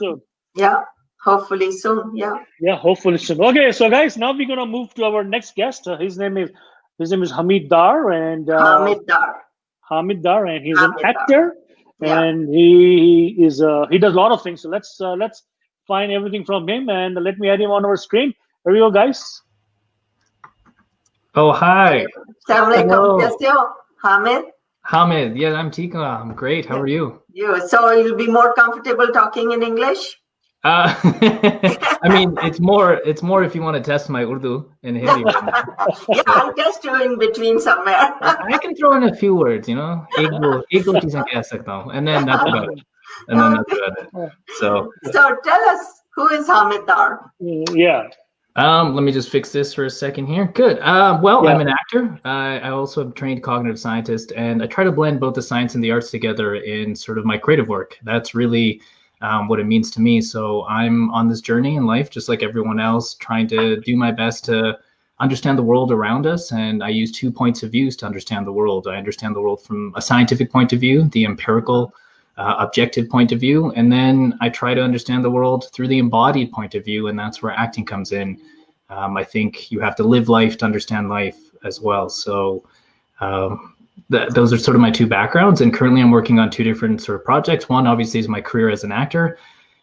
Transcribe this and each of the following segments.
soon. Yeah, hopefully soon. Yeah. Yeah, hopefully soon. Okay, so guys, now we're gonna move to our next guest. His name is Hamid Dar, and Hamid Dar. Hamid Dar, and he's an Hamid Dar. actor, Yeah. and he does a lot of things. So let's find everything from him, and let me add him on our screen. Here we go, guys. Oh, hi. Assalamualaikum. Kaise ho, Hamid? Hamid, yeah, I'm Tika. I'm great. How are you? So you'll be more comfortable talking in English? I mean, it's more if you want to test my Urdu and Hindi. Yeah, I'll test you in between somewhere. I can throw in a few words, you know. एक दो चीजें कह सकता हूँ, and then that's about it. So tell us, who is Hamid Dar? Yeah. Let me just fix this for a second here. Good. Well, Yeah. I'm an actor. I also am a trained cognitive scientist, and I try to blend both the science and the arts together in sort of my creative work. That's really what it means to me. So I'm on this journey in life, just like everyone else, trying to do my best to understand the world around us. And I use 2 points of views to understand the world. I understand the world from a scientific point of view, the empirical, objective point of view, and then I try to understand the world through the embodied point of view, and that's where acting comes in. I think you have to live life to understand life as well. So those are sort of my 2 backgrounds, and currently I'm working on 2 different sort of projects. One obviously is my career as an actor,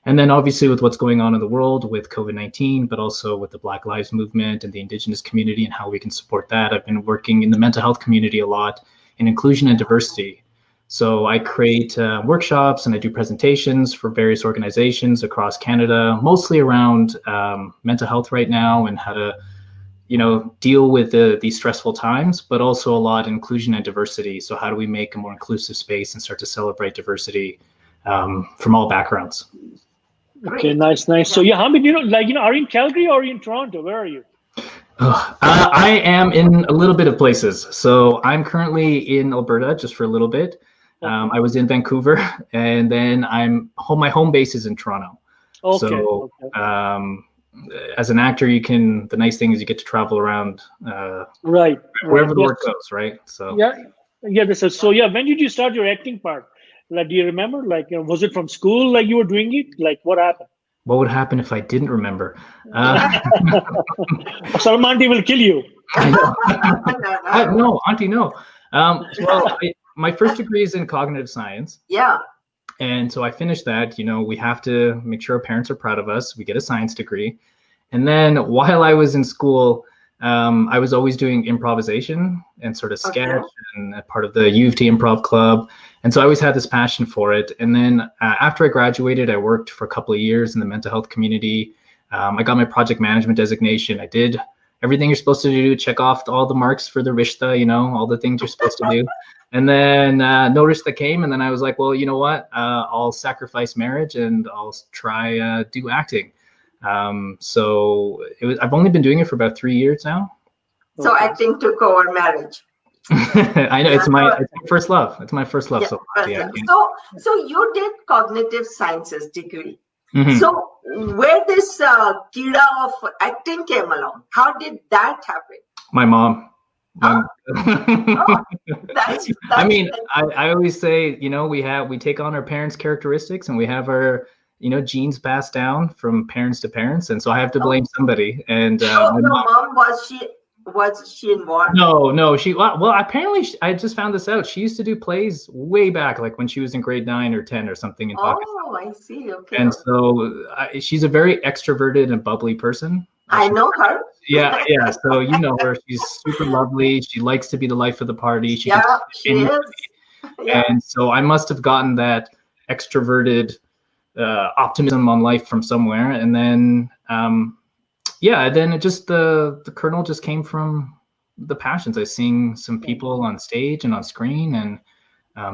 and then obviously with what's going on in the world with COVID-19, but also with the Black Lives Movement and the Indigenous community and how we can support that. I've been working in the mental health community a lot in inclusion and diversity. So I create workshops and I do presentations for various organizations across Canada, mostly around mental health right now and how to, deal with these stressful times, but also a lot inclusion and diversity. So how do we make a more inclusive space and start to celebrate diversity from all backgrounds? Okay, nice. So yeah, Hamid, are you in Calgary or are you in Toronto? Where are you? I am in a little bit of places. So I'm currently in Alberta just for a little bit. I was in Vancouver, and then my home base is in Toronto. Okay. So as an actor, the nice thing is you get to travel around wherever the work goes, right? So So when did you start your acting part? Like, do you remember? Like, was it from school? Like you were doing it? Like, what happened? What would happen if I didn't remember? Salaam auntie will kill you. No, auntie, no. Well, my first degree is in cognitive science. Yeah. And so I finished that. We have to make sure our parents are proud of us. We get a science degree. And then while I was in school, I was always doing improvisation and sort of sketch and part of the U of T Improv Club. And so I always had this passion for it. And then after I graduated, I worked for a couple of years in the mental health community. I got my project management designation. I did everything you're supposed to do, check off all the marks for the Rishta, all the things you're supposed to do. And then no Rishta came, and then I was like, well, you know what? I'll sacrifice marriage and I'll try do acting. So I've only been doing it for about 3 years now. So acting took over marriage. I know, it's my first love. It's my first love. Yeah, so you did cognitive sciences degree. Mm-hmm. So where this kida of acting came along, how did that happen? My mom. That's I mean, I always say, we take on our parents' characteristics, and we have our, genes passed down from parents to parents, and so I have to blame somebody. And your mom, was she involved? No, she well apparently I just found this out. She used to do plays way back, like when she was in grade 9 or 10 or something in Pakistan. Oh, I see. Okay. And so she's a very extroverted and bubbly person. I know her. Yeah. So you know her. She's super lovely. She likes to be the life of the party. She is. Yeah. And so I must have gotten that extroverted optimism on life from somewhere. And then then it just the kernel just came from the passions. I seeing some people on stage and on screen, and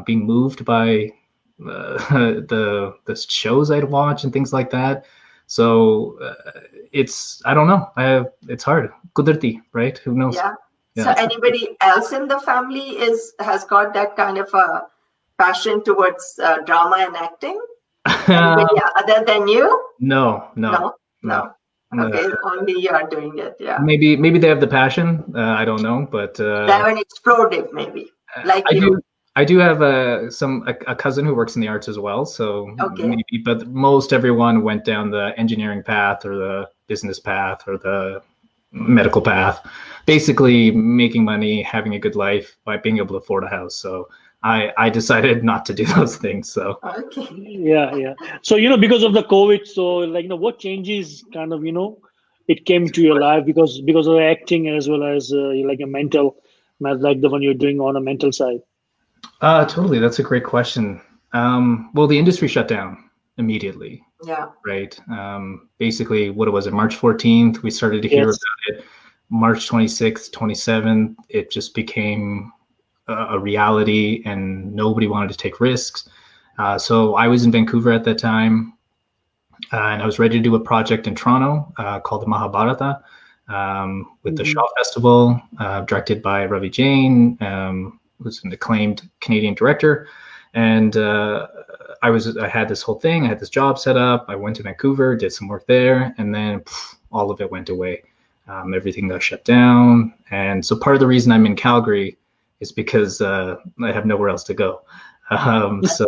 being moved by the shows I'd watch and things like that. So I don't know. It's hard. Kudrati, right? Who knows? Yeah. So anybody else in the family has got that kind of a passion towards drama and acting? Anybody other than you? No. Okay, only you are doing it. Yeah. Maybe they have the passion. I don't know, but they haven't explored it. Maybe like I you. I do have a cousin who works in the arts as well, so Okay. maybe, but most everyone went down the engineering path or the business path or the medical path, basically making money, having a good life by being able to afford a house. So I decided not to do those things. So Okay. Yeah. So, because of the COVID, so what changes kind of, it came to your life because of the acting as well as like a mental, like the one you're doing on a mental side. totally, that's a great question. Well, the industry shut down immediately, Yeah. right? Basically, what was it, March 14th, we started to hear Yes. about it. March 26th, 27th, it just became a reality and nobody wanted to take risks. So I was in Vancouver at that time, and I was ready to do a project in Toronto called the Mahabharata with the Mhm. Shaw Festival, directed by Ravi Jain, who's an acclaimed Canadian director. And I had this whole thing. I had this job set up. I went to Vancouver, did some work there, and then all of it went away. Everything got shut down. And so part of the reason I'm in Calgary is because I have nowhere else to go. So,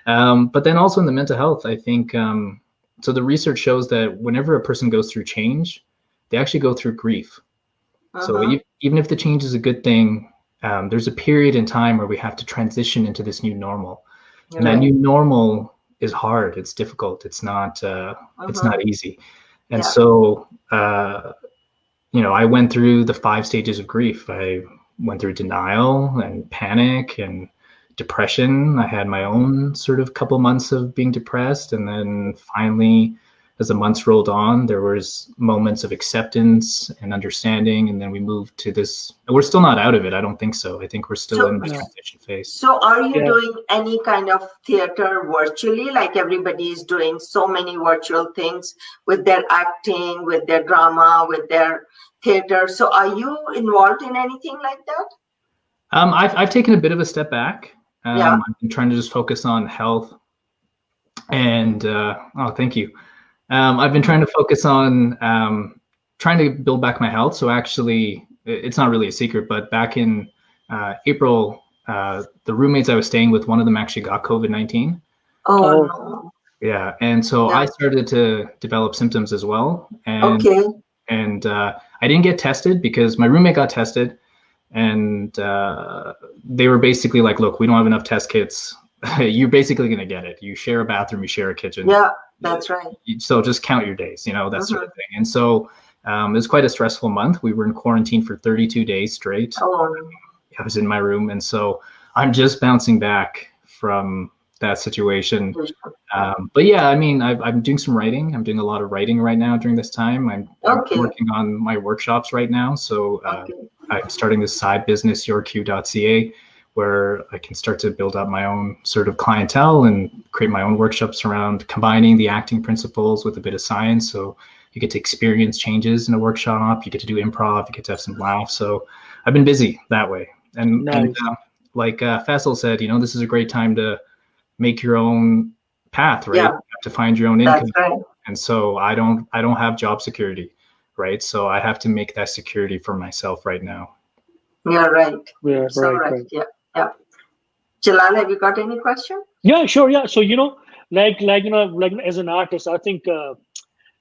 but then also in the mental health, I think, so the research shows that whenever a person goes through change, they actually go through grief. So even if the change is a good thing, there's a period in time where we have to transition into this new normal. And that new normal is hard. It's difficult. It's not easy. And so, I went through the 5 stages of grief. I went through denial and panic and depression. I had my own sort of couple months of being depressed. And then finally, as the months rolled on, there was moments of acceptance and understanding. And then we moved to this. We're still not out of it. I don't think so. I think we're still in the transition phase. So are you doing any kind of theater virtually? Like everybody is doing so many virtual things with their acting, with their drama, with their theater. So are you involved in anything like that? I've taken a bit of a step back. I've been trying to just focus on health. And thank you. I've been trying to focus on trying to build back my health. So actually, it's not really a secret, but back in April, the roommates I was staying with, one of them actually got COVID-19. Oh, no. Yeah, and so I started to develop symptoms as well. And I didn't get tested because my roommate got tested, and they were basically like, "Look, we don't have enough test kits. You're basically going to get it. You share a bathroom, you share a kitchen. Yeah, that's right. So just count your days, that sort of thing." And so it was quite a stressful month. We were in quarantine for 32 days straight. I was in my room. And so I'm just bouncing back from that situation. But yeah, I mean, I'm doing some writing. I'm doing a lot of writing right now during this time. I'm working on my workshops right now. So I'm starting this side business, yourq.ca, where I can start to build up my own sort of clientele and create my own workshops around combining the acting principles with a bit of science. So you get to experience changes in a workshop, you get to do improv, you get to have some laughs. So I've been busy that way. And like Faisal said, this is a great time to make your own path, right? You have to find your own income. Right. And so I don't have job security, right? So I have to make that security for myself right now. You're right. Yeah, so right. Yeah. Jalal, have you got any question? Yeah, sure. Yeah. So, like as an artist, I think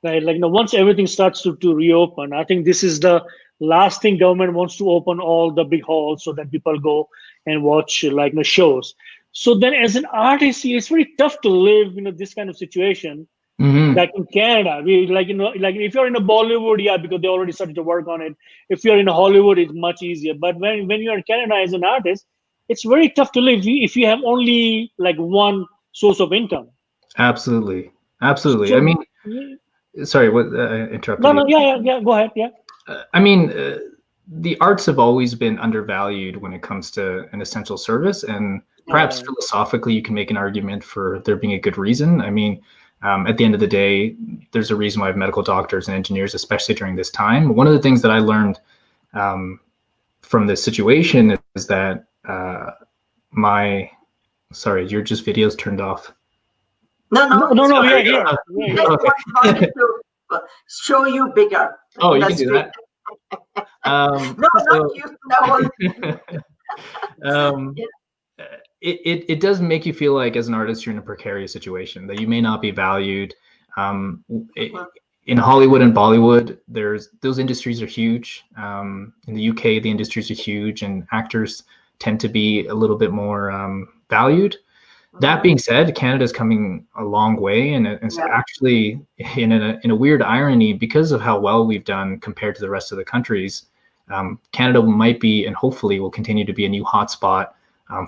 once everything starts to reopen, I think this is the last thing government wants to open all the big halls so that people go and watch shows. So then as an artist, it's very tough to live, this kind of situation. Like in Canada, if you're in a Bollywood, because they already started to work on it. If you're in a Hollywood, it's much easier. But when you're in Canada as an artist, it's very tough to live if you have only one source of income. Absolutely. So, I mean, sorry, what interrupted No, yeah, go ahead, yeah. I mean, the arts have always been undervalued when it comes to an essential service, and perhaps philosophically you can make an argument for there being a good reason. I mean, at the end of the day, there's a reason why I have medical doctors and engineers, especially during this time. One of the things that I learned from this situation is that sorry, your just videos turned off. No, yeah. Wanted to show you bigger. Oh, you can do that. No, not you. No. um, Yeah. it does make you feel like as an artist you're in a precarious situation, that you may not be valued. Um, Mhm. in Hollywood and Bollywood, those industries are huge. In the UK, the industries are huge, and actors tend to be a little bit more valued. That Mhm. being said, Canada's coming a long way, and it's Yeah. actually in a weird irony, because of how well we've done compared to the rest of the countries. Canada might be, and hopefully will continue to be, a new hotspot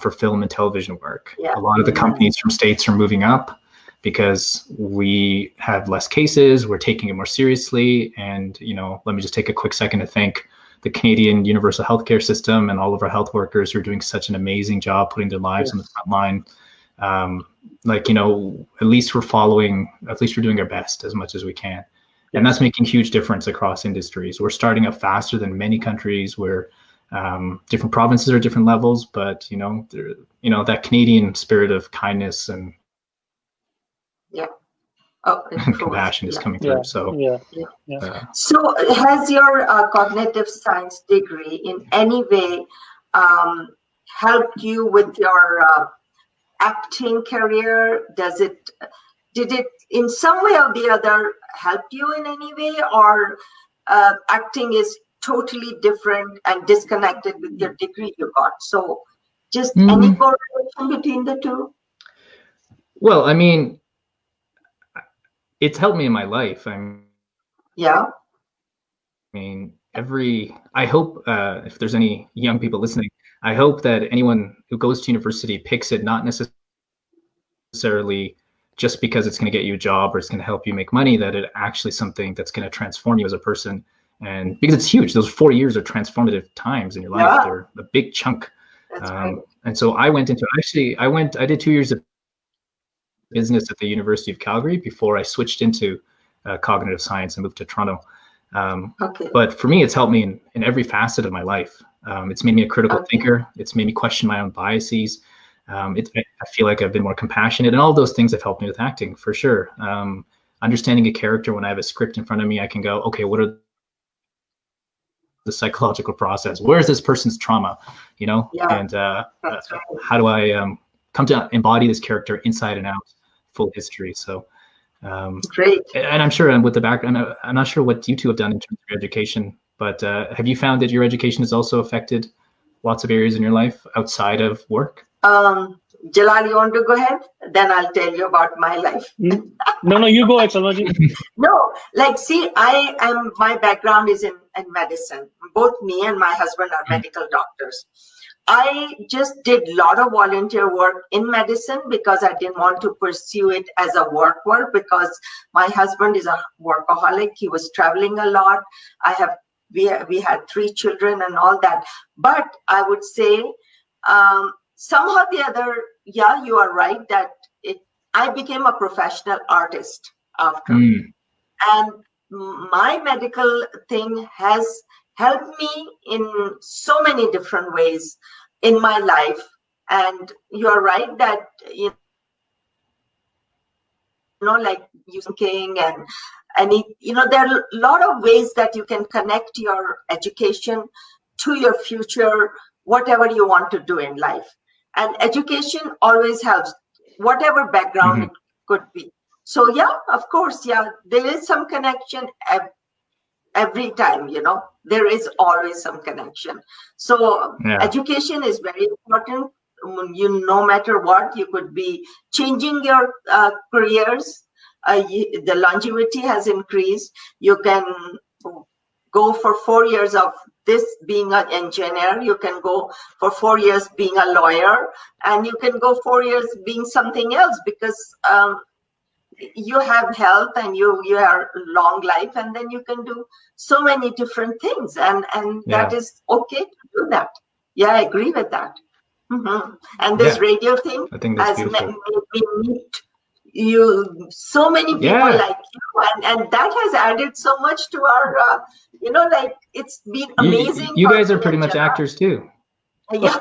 for film and television work. Yeah. A lot of the companies from states are moving up because we have less cases, we're taking it more seriously, and let me just take a quick second to thank the Canadian universal healthcare system and all of our health workers who are doing such an amazing job putting their lives on the Yes. front line. At least we're doing our best as much as we can. And that's making a huge difference across industries. We're starting up faster than many countries where different provinces are different levels, but that Canadian spirit of kindness and Yeah. Oh, it proves. compassion is Yeah. coming Yeah. through. So, Yeah. Yeah. Yeah. So, has your cognitive science degree in any way um, helped you with your acting career? Did it in some way or the other help you in any way, or acting is totally different and disconnected with your degree you got? So, just any correlation between the two? well, I mean, it's helped me in my life. Yeah. I hope if there's any young people listening, I hope that anyone who goes to university picks it not necessarily just because it's going to get you a job or it's going to help you make money, that it actually something that's going to transform you as a person. And because it's huge, those 4 years are transformative times in your life. Yeah. They're a big chunk. That's right. And so I did 2 years of business at the University of Calgary before I switched into cognitive science and moved to Toronto. Okay. But for me, it's helped me in every facet of my life. It's made me a critical thinker. It's made me question my own biases. I feel like I've been more compassionate, and all those things have helped me with acting for sure. Understanding a character, when I have a script in front of me, I can go, okay, what are the psychological process? Where's this person's trauma? Yeah, And that's right. how do I come to embody this character inside and out, full history? So. Great. And I'm sure with the background, I'm not sure what you two have done in terms of your education, but have you found that your education has also affected lots of areas in your life outside of work? Jalal, you want to go ahead? Then I'll tell you about my life. No, you go ahead, Salmaji. No, see, my background is in medicine. Both me and my husband are medical doctors. I just did a lot of volunteer work in medicine because I didn't want to pursue it as a work because my husband is a workaholic. He was traveling a lot. We had 3 children and all that. But I would say somehow the other, yeah, you are right that I became a professional artist after. And my medical thing has helped me in so many different ways in my life. And you're right that, like using King and there are a lot of ways that you can connect your education to your future, whatever you want to do in life. And education always helps, whatever background it could be. So yeah, of course, yeah, there is some connection every time, there is always some connection. So education is very important. No matter what, you could be changing your careers. The longevity has increased. You can go for 4 years of this being an engineer. You can go for 4 years being a lawyer, and you can go 4 years being something else because you have health and you are long life, and then you can do so many different things, and that is okay to do that. Yeah, I agree with that. And this radio thing has made me meet so many people like you, and that has added so much to our it's been amazing. You guys are pretty much actors too. Yeah.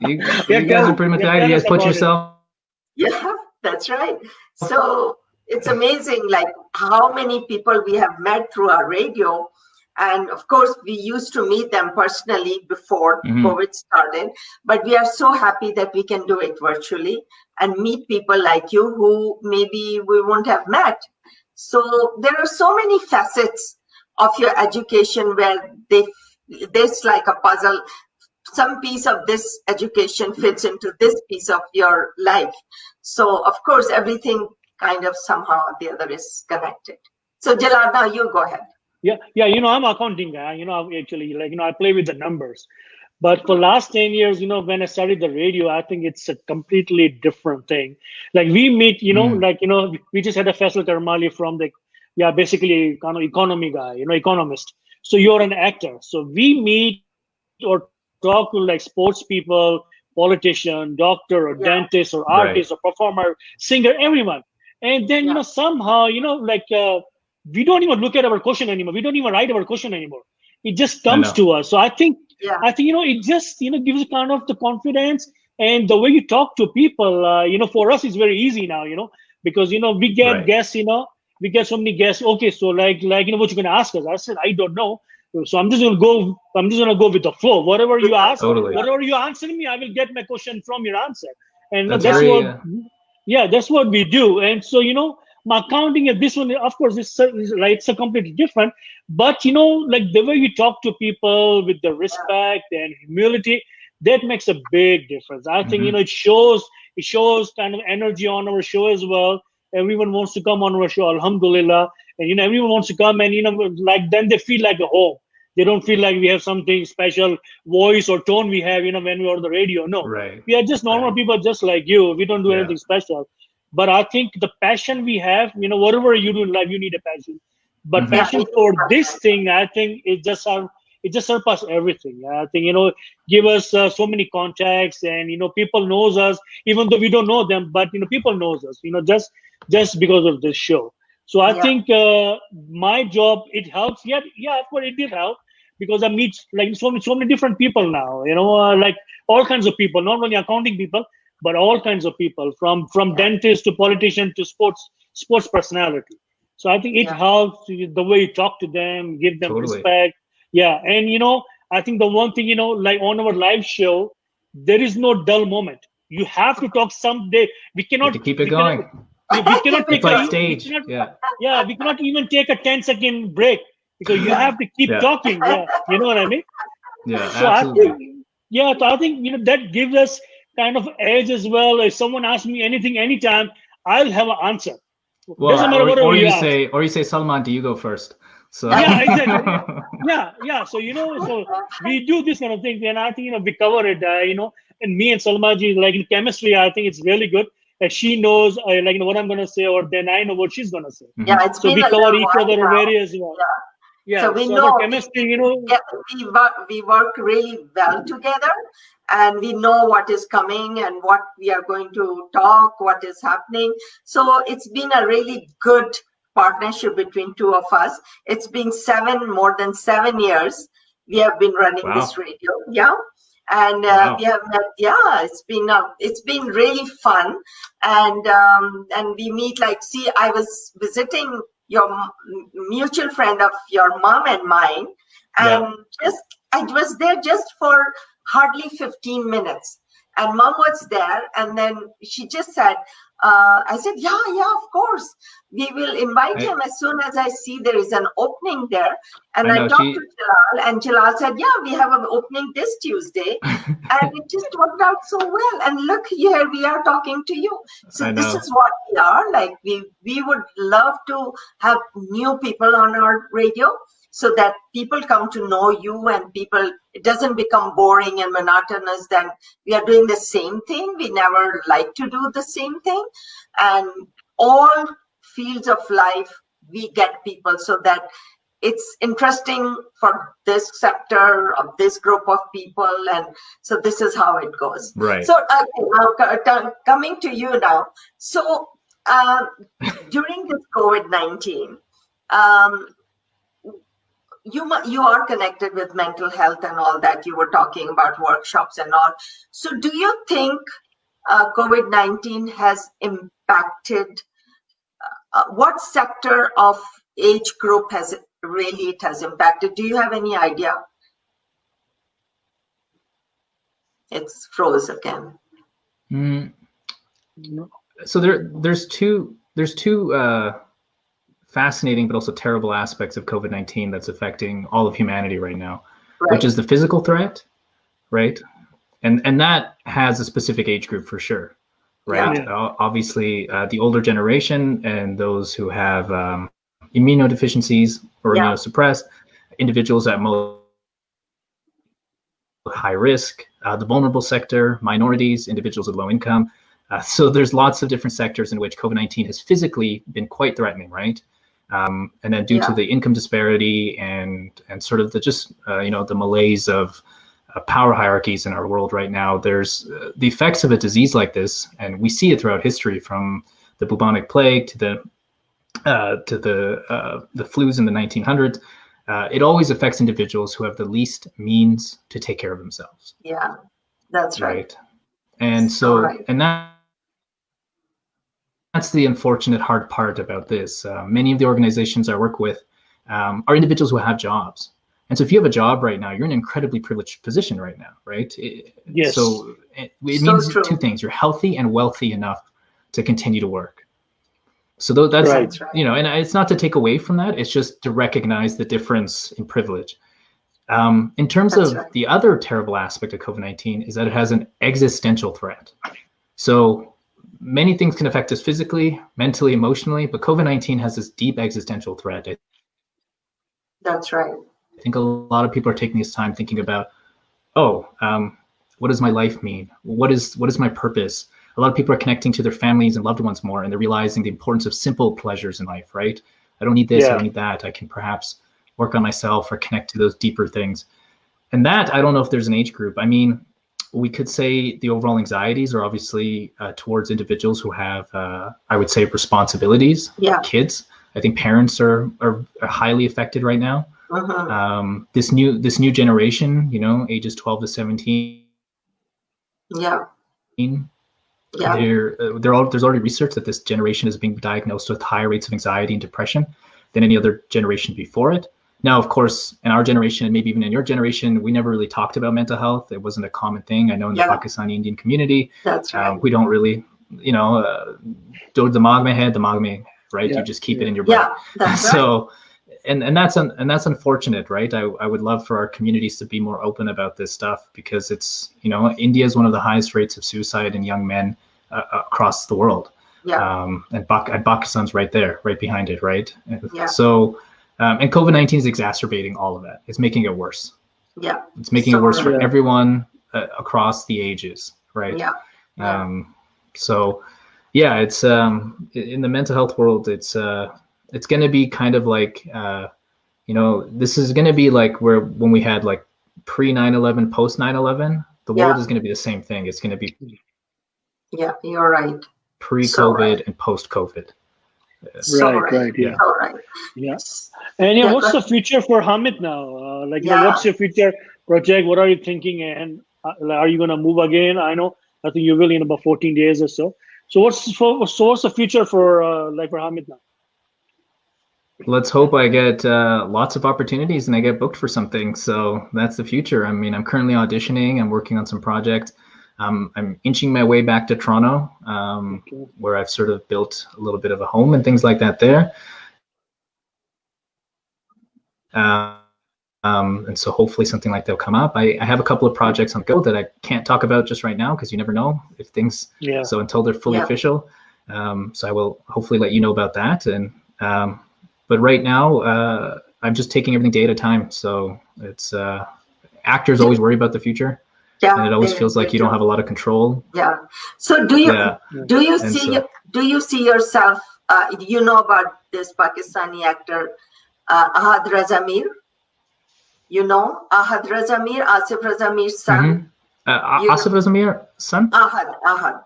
you guys are pretty much actors. You guys put yourself. Yeah, that's right. So it's amazing, like how many people we have met through our radio, And of course, we used to meet them personally before COVID started, but we are so happy that we can do it virtually and meet people like you who maybe we wouldn't have met. So there are so many facets of your education where there's like a puzzle. Some piece of this education fits into this piece of your life. So of course, everything kind of somehow or the other is connected. So Jalal, now you go ahead. Yeah, I'm an accounting guy. Actually, I play with the numbers. But for last 10 years, when I started the radio, I think it's a completely different thing. Like we meet, we just had a Faisal Karmali from basically kind of economy guy, economist. So you're an actor. So we meet or talk to like sports people, politician, doctor, or dentist, or artist, or performer, singer, everyone. And then, somehow, we don't even look at our question anymore. We don't even write our question anymore. It just comes to us. So I think it just gives you kind of the confidence, and the way you talk to people. For us it's very easy now. Because we get guests. We get so many guests. Okay, so what you're gonna ask us? I said I don't know. So I'm just gonna go with the flow. Whatever you ask, whatever you answer me, I will get my question from your answer. And that's what we do. And so my accounting at this one, of course, it's a completely different. But the way you talk to people with the respect and humility, that makes a big difference. I think it shows kind of energy on our show as well. Everyone wants to come on our show, alhamdulillah, and everyone wants to come, and then they feel like a home. They don't feel like we have something special voice or tone we have, when we are on the radio. No, we are just normal people, just like you. We don't do anything special. But I think the passion we have, whatever you do in life, you need a passion. But passion for this thing, I think it just surpasses everything. I think give us so many contacts, and people knows us, even though we don't know them. But people knows us, just because of this show. So I think my job, it helps. Yeah, of course it did help, because I meet so many different people now. Like all kinds of people, not only accounting people, but all kinds of people, from dentists to politicians to sports personality. So I think it helps the way you talk to them, give them respect. Yeah, and I think the one thing like on our live show, there is no dull moment. You have to talk someday. We cannot keep it going. We cannot take a stage. We cannot even take a 10-second break, because you have to keep talking. Yeah, you know what I mean? Yeah, so absolutely. I think that gives us kind of edge as well. If someone asks me anything anytime, I'll have an answer. Well, doesn't matter or you say, Salman, do you go first? So yeah, exactly. Yeah. So so we do this kind of thing, and I think we cover it. And me and Salmaji, like in chemistry, I think it's really good. She knows what I'm gonna say, or then I know what she's gonna say. Yeah, it's so we cover each other very as well. Yeah. So we know chemistry. We work really well together, and we know what is coming and what we are going to talk, what is happening. So it's been a really good partnership between two of us. It's been more than 7 years we have been running this radio. Yeah. And we have met. It's been really fun, and we meet. I was visiting your mutual friend of your mom and mine, and I was there just for hardly 15 minutes, and mom was there, and then she just said, I said, yeah, of course. We will invite him as soon as I see there is an opening there. And I talked to Jalal, and Jalal said, yeah, we have an opening this Tuesday. And it just worked out so well. And look, here we are talking to you. So this is what we are. Like, we would love to have new people on our radio, so that people come to know you, and it doesn't become boring and monotonous. Then we are doing the same thing. We never like to do the same thing. And all fields of life, we get people, so that it's interesting for this sector of this group of people. And so this is how it goes. Right. So now, coming to you now. So during this COVID-19, you are connected with mental health and all that. You were talking about workshops and all. So do you think COVID-19 has impacted what sector of age group has it really it has impacted? Do you have any idea? It's froze again. So there's two fascinating but also terrible aspects of COVID-19 that's affecting all of humanity right now, which is the physical threat, right? And that has a specific age group for sure, right? Yeah. Obviously, the older generation and those who have immunodeficiencies or immunosuppressed, individuals at most high risk, the vulnerable sector, minorities, individuals with low income. So there's lots of different sectors in which COVID-19 has physically been quite threatening, right? And then due to the income disparity and sort of the just the malaise of power hierarchies in our world right now, there's the effects of a disease like this, and we see it throughout history, from the bubonic plague to the flus in the 1900s. It always affects individuals who have the least means to take care of themselves. Yeah, that's right. And so, and that's the unfortunate hard part about this. Many of the organizations I work with are individuals who have jobs. And so if you have a job right now, you're in an incredibly privileged position right now, right? Yes. So it means two things. You're healthy and wealthy enough to continue to work. So that's, and it's not to take away from that. It's just to recognize the difference in privilege. In terms of the other terrible aspect of COVID-19 is that it has an existential threat. So many things can affect us physically, mentally, emotionally, but COVID-19 has this deep existential threat. That's right. I think a lot of people are taking this time thinking about, what does my life mean? What is my purpose? A lot of people are connecting to their families and loved ones more, and they're realizing the importance of simple pleasures in life, right? I don't need this, I don't need that. I can perhaps work on myself or connect to those deeper things. And that, I don't know if there's an age group. I mean, we could say the overall anxieties are obviously towards individuals who have, I would say, responsibilities, kids. I think parents are highly affected right now. This new generation, ages 12 to 17. There's already research that this generation is being diagnosed with higher rates of anxiety and depression than any other generation before it. Now, of course, in our generation, and maybe even in your generation, we never really talked about mental health. It wasn't a common thing. I know in the Pakistani Indian community, we don't really, do the magme, right? You just keep it in your brain. So, and that's unfortunate, right? I would love for our communities to be more open about this stuff, because it's, India is one of the highest rates of suicide in young men across the world. And Pakistan's right there, right behind it, right? So, and COVID-19 is exacerbating all of that. It's making it worse. It's making it worse for everyone across the ages, right? So, it's in the mental health world, it's going to be kind of like, this is going to be like when we had like pre 9/11, post 9/11, the world is going to be the same thing. It's going to be you're right. Pre-COVID and post-COVID. Yes. And what's the future for Hamid now? What's your future project? What are you thinking? And are you going to move again? I think you will in about 14 days or so. So what's the future for Hamid now? Let's hope I get lots of opportunities and I get booked for something. So that's the future. I mean, I'm currently auditioning. I'm working on some projects. I'm inching my way back to Toronto, where I've sort of built a little bit of a home and things like that there. And so hopefully something like that will come up. I have a couple of projects on go that I can't talk about just right now, because you never know if things, so until they're fully official. So I will hopefully let you know about that. And, but right now, I'm just taking everything day at a time. So it's, actors always worry about the future. And it always feels like you don't have a lot of control. So do you see yourself, about this Pakistani actor, Ahad Raza Mir? Ahad Raza Mir, Asif Raza Mir's son. Asif Raza Mir's son? Ahad.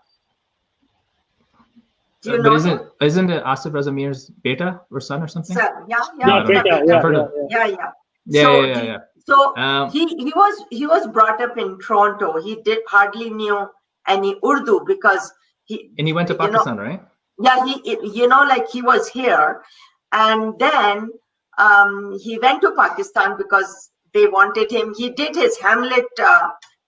Do you know? Isn't it Asif Raza Mir's beta or son or something? Son. So he was brought up in Toronto. He hardly knew any Urdu because and he went to Pakistan, right? He was here, and then he went to Pakistan because they wanted him. He did his Hamlet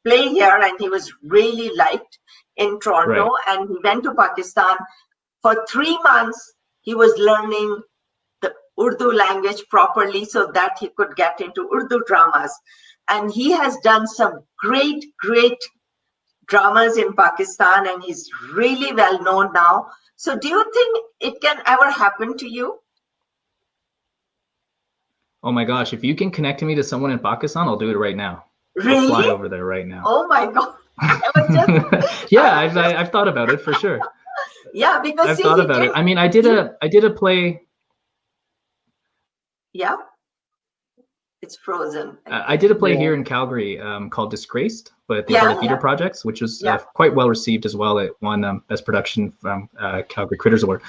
play here, and he was really liked in Toronto. Right. And he went to Pakistan for 3 months. He was learning the Urdu language properly so that he could get into Urdu dramas. And he has done some great, great dramas in Pakistan, and he's really well known now. So do you think it can ever happen to you? Oh my gosh, if you can connect me to someone in Pakistan, I'll do it right now. Really? I'll fly over there right now. Oh my God. I was just, Yeah, I've thought about it for sure. yeah, because I've see, thought about it. I mean, I did a play. Yeah, it's frozen. I did a play Yeah. here in Calgary called Disgraced, but the Yeah, part of theater yeah. projects, which was Yeah. quite well received as well. It won Best Production from Calgary Critters Award.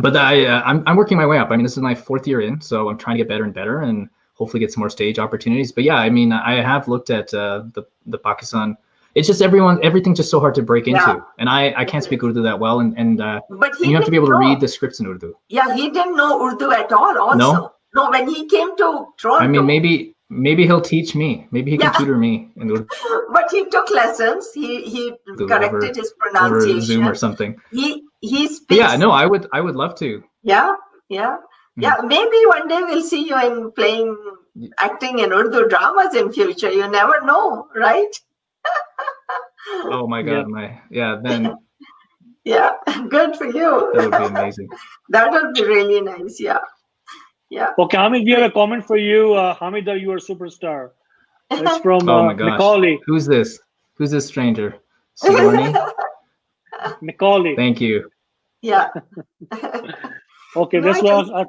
But I'm working my way up. I mean, this is my 4th year in, so I'm trying to get better and better, and hopefully get some more stage opportunities. But yeah, I mean, I have looked at the Pakistan. It's just everything's just so hard to break into, Yeah. and I can't speak Urdu that well, and But he you have to be able to didn't know. read the scripts in Urdu. Yeah, he didn't know Urdu at all also. No? No, when he came to Toronto. I mean, maybe he'll teach me. Maybe he can Yeah. tutor me in Urdu But he took lessons. He corrected his over pronunciation. Zoom or something. He But speaks. yeah, no, I would love to. Yeah, yeah. Yeah, maybe one day we'll see you in acting in Urdu dramas in future. You never know, right? Oh my God, then Yeah, good for you. that would be amazing. That would be really nice. Yeah, yeah. Okay, Hamid, we have a comment for you. Hamida, you are a superstar. It's from Oh my gosh, Macaulay. Who's this? Who's this stranger? Sigourney? Macaulay. Thank you. Yeah. Okay, No, this it was.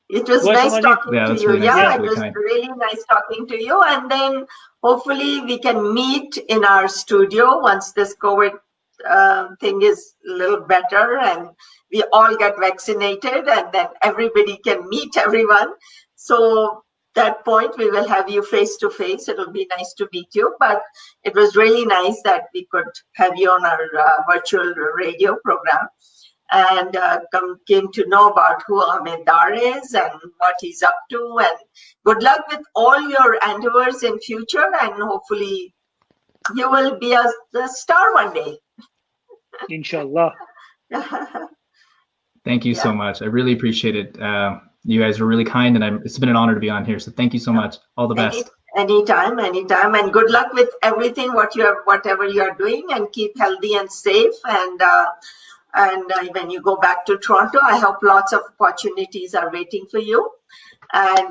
It was Well, nice somebody- talking Yeah, to that's you. really nice. Yeah, That's it really was kind. really nice talking to you. And then hopefully we can meet in our studio once this COVID thing is a little better and we all get vaccinated, and then everybody can meet everyone. So that point we will have you face to face. It'll be nice to meet you. But it was really nice that we could have you on our virtual radio program, and came to know about who Ahmed Dar is and what he's up to. And good luck with all your endeavors in future, and hopefully you will be a star one day. Inshallah. Thank you so Yeah. much. I really appreciate it. You guys were really kind, and it's been an honor to be on here. So thank you so much. All the best. Anytime, and good luck with everything whatever you are doing, and keep healthy and safe. And when you go back to Toronto, I hope lots of opportunities are waiting for you, and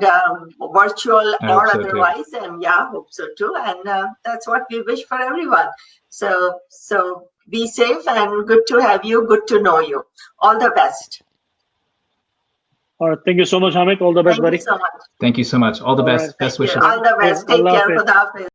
virtual I hope or so too. otherwise. And yeah, hope so too. And that's what we wish for everyone. So be safe, and good to have you. Good to know you. All the best. All right, thank you so much, Hamid. All the best, Thank buddy. you so much. Thank you so much. All the All best. right. Best Thank you. wishes. All the best. Yeah, Take Allah care. Hafiz. Khuda Hafiz.